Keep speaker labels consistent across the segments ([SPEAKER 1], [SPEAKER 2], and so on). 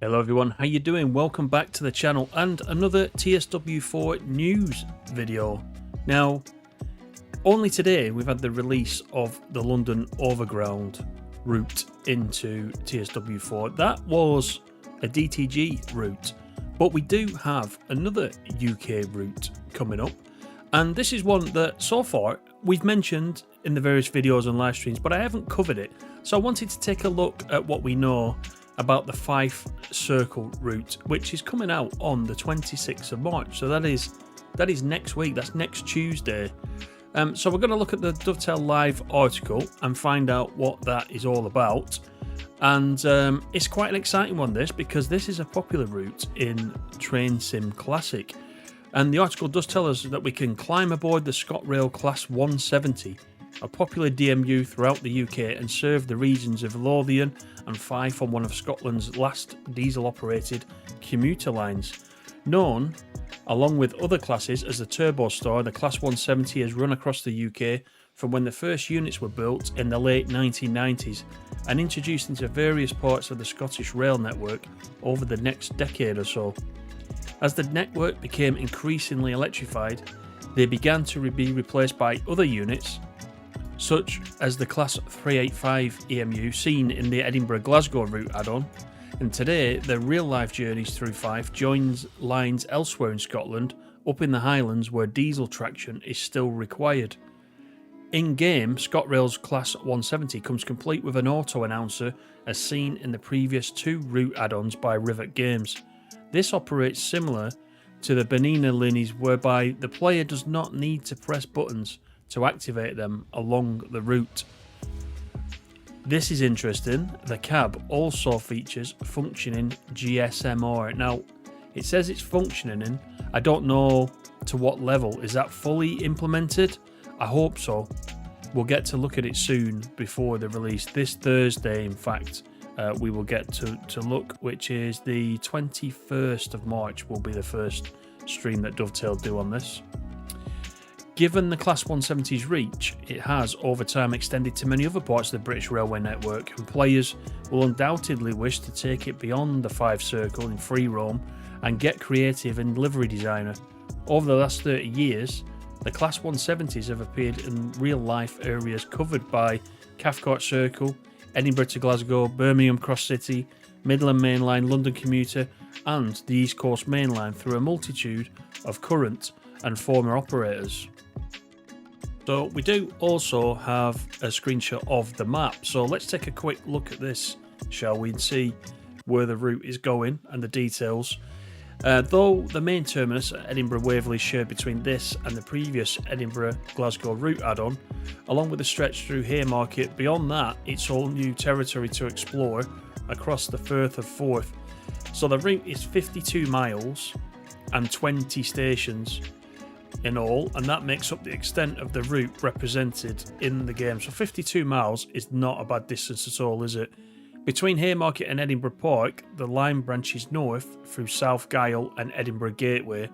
[SPEAKER 1] Hello everyone, how you doing? Welcome back to the channel and another TSW4 news video. Now, only today we've had the release of the London Overground route into TSW4. That was a DTG route, but we do have another UK route coming up, and this is one that so far we've mentioned in the various videos and live streams, but I haven't covered it. So I wanted to take a look at what we know about the Fife Circle route, which is coming out on the 26th of March. So that is next week. That's next Tuesday. So we're going to look at the Dovetail Live article and find out what that is all about. And it's quite an exciting one, this, because this is a popular route in Train Sim Classic. And the article does tell us that we can climb aboard the ScotRail Class 170, a popular DMU throughout the UK, and serve the regions of Lothian and Fife on one of Scotland's last diesel-operated commuter lines. Known, along with other classes, as the Turbo Star, the Class 170 has run across the UK from when the first units were built in the late 1990s and introduced into various parts of the Scottish rail network over the next decade or so. As the network became increasingly electrified, they began to be replaced by other units, such as the Class 385 EMU seen in the Edinburgh-Glasgow route add-on, and today the real-life journeys through Fife joins lines elsewhere in Scotland, up in the Highlands where diesel traction is still required. In-game, ScotRail's Class 170 comes complete with an auto-announcer as seen in the previous two route add-ons by Rivet Games. This operates similar to the Bernina Linis, whereby the player does not need to press buttons to activate them along the route. This is interesting. The cab also features functioning GSMR. Now, it says it's functioning. I don't know to what level. Is that fully implemented? I hope so. We'll get to look at it soon before the release. This Thursday, in fact, we will get to look, which is the 21st of March will be the first stream that Dovetail do on this. Given the Class 170's reach, it has over time extended to many other parts of the British railway network, and players will undoubtedly wish to take it beyond the Fife Circle in free roam and get creative in livery designer. Over the last 30 years, the Class 170s have appeared in real-life areas covered by Cathcart Circle, Edinburgh to Glasgow, Birmingham Cross City, Midland Main Line, London Commuter, and the East Coast Main Line through a multitude of current and former operators. So we do also have a screenshot of the map. So let's take a quick look at this, shall we, and see where the route is going and the details. Though the main terminus at Edinburgh Waverley is shared between this and the previous Edinburgh Glasgow route add-on, along with the stretch through Haymarket, beyond that it's all new territory to explore across the Firth of Forth. So the route is 52 miles and 20 stations in all, and that makes up the extent of the route represented in the game. So 52 miles is not a bad distance at all, is it? Between Haymarket and Edinburgh Park, the line branches north through South Gyle and Edinburgh Gateway,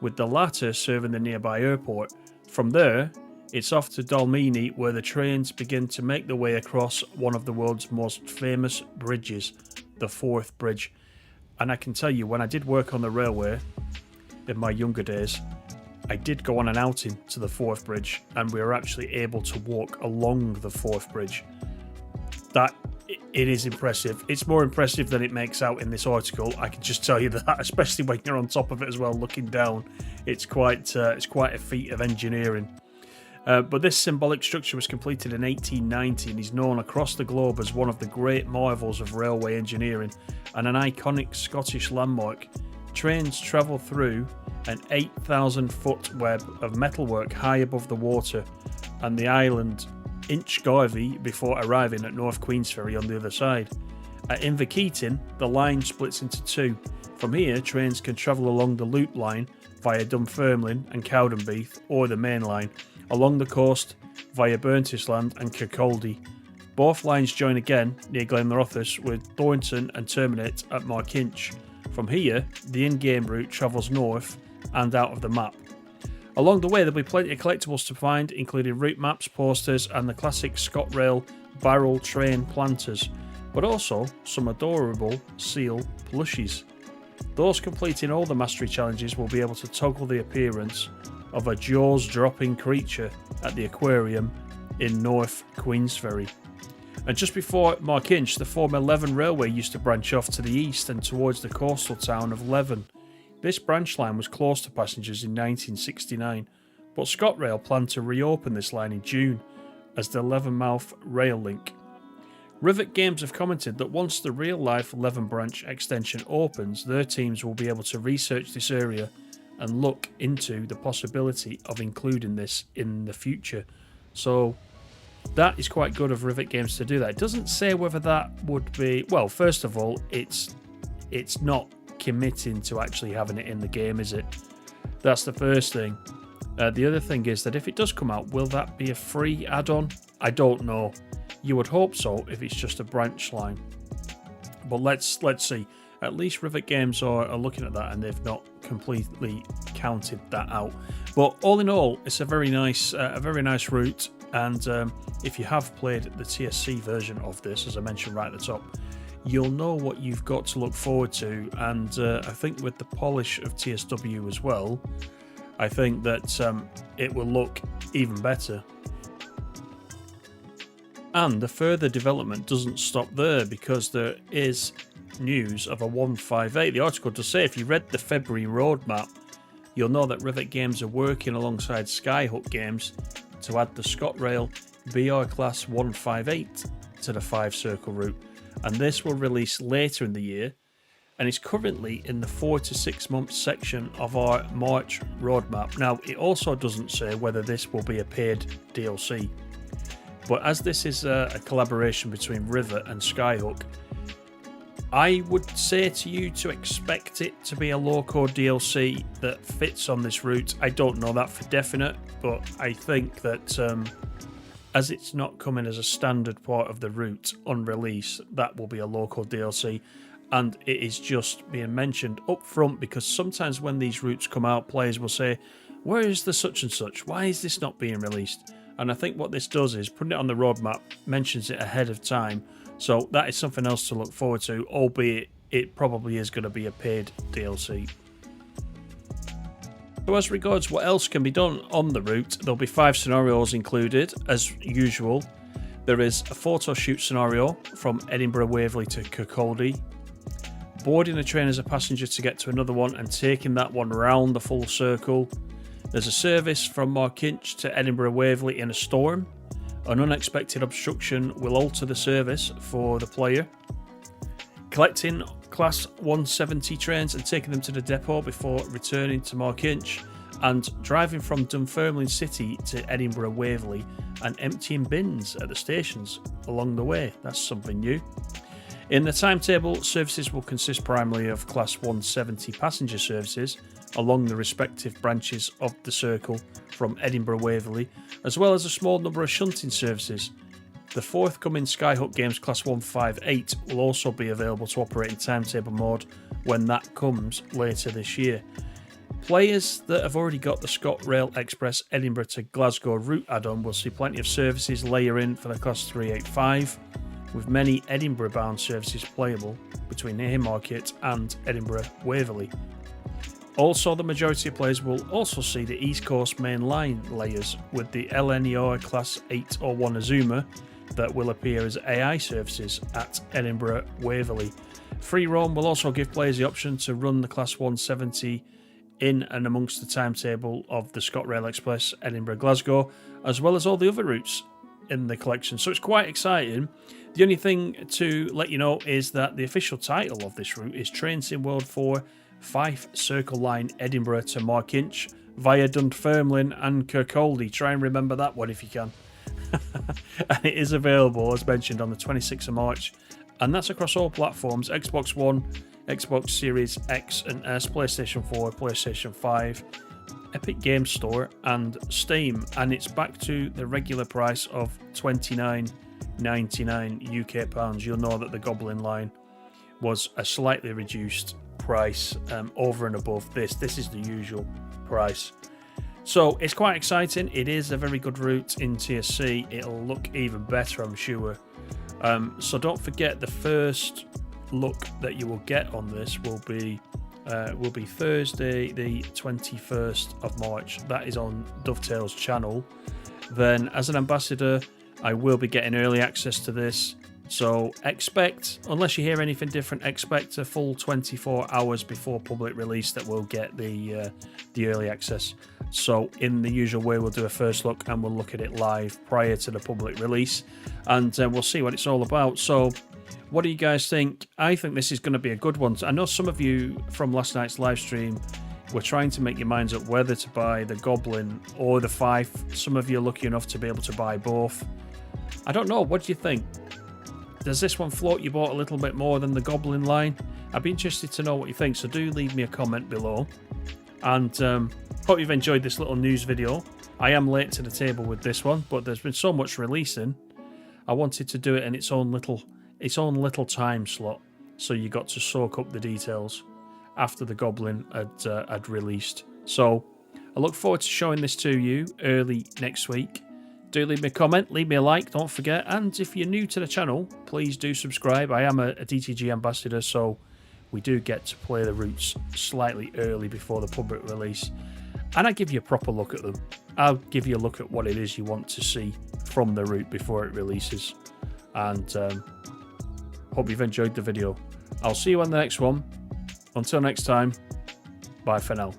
[SPEAKER 1] with the latter serving the nearby airport. From there, it's off to Dalmeny, where the trains begin to make their way across one of the world's most famous bridges, the Forth Bridge. And I can tell you, when I did work on the railway in my younger days, I did go on an outing to the Forth Bridge, and we were actually able to walk along the Forth Bridge. It is impressive. It's more impressive than it makes out in this article. I can just tell you that, especially when you're on top of it as well, looking down. It's quite a feat of engineering. But this symbolic structure was completed in 1890 and is known across the globe as one of the great marvels of railway engineering and an iconic Scottish landmark. Trains travel through an 8,000-foot web of metalwork high above the water and the island Inchgarvey before arriving at North Queensferry on the other side. At Inverkeithing, the line splits into two. From here, trains can travel along the loop line via Dunfermline and Cowdenbeath, or the main line, along the coast via Burntisland and Kirkcaldy. Both lines join again near Glenrothes, with Thornton and terminate at Markinch. From here, the in-game route travels north and out of the map. Along the way, there'll be plenty of collectibles to find, including route maps, posters, and the classic ScotRail barrel train planters. but also some adorable seal plushies. Those completing all the mastery challenges will be able to toggle the appearance of a jaws-dropping creature at the aquarium in North Queensferry. And just before Markinch, the former Leven Railway used to branch off to the east and towards the coastal town of Leven. This branch line was closed to passengers in 1969, but ScotRail planned to reopen this line in June as the Levenmouth Rail Link. Rivet Games have commented that once the real-life Leven branch extension opens, their teams will be able to research this area and look into the possibility of including this in the future. So that is quite good of Rivet Games to do that. It doesn't say whether that would be... Well, first of all, it's not committing to actually having it in the game, is it? That's the first thing. The other thing is that if it does come out, will that be a free add-on? I don't know. You would hope so if it's just a branch line. But let's see. At least Rivet Games are looking at that and they've not completely counted that out. But all in all, it's a very nice route. And if you have played the TSC version of this, as I mentioned right at the top, you'll know what you've got to look forward to. And I think with the polish of TSW as well, I think that it will look even better. And the further development doesn't stop there, because there is news of a 158. The article does say, if you read the February roadmap, you'll know that Rivet Games are working alongside Skyhook Games to add the ScotRail BR Class 158 to the Fife Circle route. And this will release later in the year, and it's currently in the 4 to 6 months section of our March roadmap. Now, it also doesn't say whether this will be a paid DLC, but as this is a collaboration between Rivet and Skyhook, I would say to you to expect it to be a low-code DLC that fits on this route. I don't know that for definite, but I think that as it's not coming as a standard part of the route on release, that will be a local DLC. And it is just being mentioned up front, because sometimes when these routes come out, players will say, where is the such and such? Why is this not being released? And I think what this does is putting it on the roadmap, mentions it ahead of time. So that is something else to look forward to, albeit it probably is going to be a paid DLC. So as regards what else can be done on the route, there'll be 5 scenarios included, as usual. There is a photo shoot scenario from Edinburgh Waverley to Kirkcaldy, boarding a train as a passenger to get to another one and taking that one round the full circle. There's a service from Markinch to Edinburgh Waverley in a storm. An unexpected obstruction will alter the service for the player. Collecting Class 170 trains and taking them to the depot before returning to Markinch. And driving from Dunfermline City to Edinburgh Waverley and emptying bins at the stations along the way. That's something new. In the timetable, services will consist primarily of Class 170 passenger services along the respective branches of the circle from Edinburgh Waverley, as well as a small number of shunting services. The forthcoming Skyhook Games Class 158 will also be available to operate in timetable mode when that comes later this year. Players that have already got the ScotRail Express Edinburgh to Glasgow route add-on will see plenty of services layer in for the Class 385, with many Edinburgh-bound services playable between Haymarket and Edinburgh Waverley. Also, the majority of players will also see the East Coast Main Line layers with the LNER Class 801 Azuma that will appear as AI services at Edinburgh Waverley. Free roam will also give players the option to run the Class 170 in and amongst the timetable of the ScotRail Express Edinburgh Glasgow, as well as all the other routes in the collection. So it's quite exciting. The only thing to let you know is that the official title of this route is Train Sim World 4 Fife Circle Line Edinburgh to Markinch via Dunfermline and Kirkcaldy. Try and remember that one if you can. And it is available, as mentioned, on the 26th of March, and that's across all platforms: Xbox One, Xbox Series X and S, PlayStation 4, PlayStation 5, Epic Games Store and Steam, and it's back to the regular price of £29.99 UK pounds. You'll know that the Goblin line was a slightly reduced price over and above this. This is the usual price. So it's quite exciting. It is a very good route in TSC. It'll look even better, I'm sure, So don't forget, the first look that you will get on this will be Thursday the 21st of March. That is on Dovetail's channel. Then as an ambassador, I will be getting early access to this. So expect, unless you hear anything different, expect a full 24 hours before public release that we'll get the early access. So in the usual way, we'll do a first look and we'll look at it live prior to the public release, and we'll see what it's all about. So what do you guys think? I think this is going to be a good one. I know some of you from last night's live stream were trying to make your minds up whether to buy the Goblin or the Fife. Some of you are lucky enough to be able to buy both. I don't know. What do you think? Does this one float your boat a little bit more than the Goblin line? I'd be interested to know what you think, so do leave me a comment below. And hope you've enjoyed this little news video. I am late to the table with this one, but there's been so much releasing. I wanted to do it in its own little time slot, so you got to soak up the details after the Goblin had released. So I look forward to showing this to you early next week. Do leave me a comment, leave me a like, don't forget. And if you're new to the channel, please do subscribe. I am a DTG ambassador, so we do get to play the routes slightly early before the public release. And I give you a proper look at them. I'll give you a look at what it is you want to see from the route before it releases. And hope you've enjoyed the video. I'll see you on the next one. Until next time, bye for now.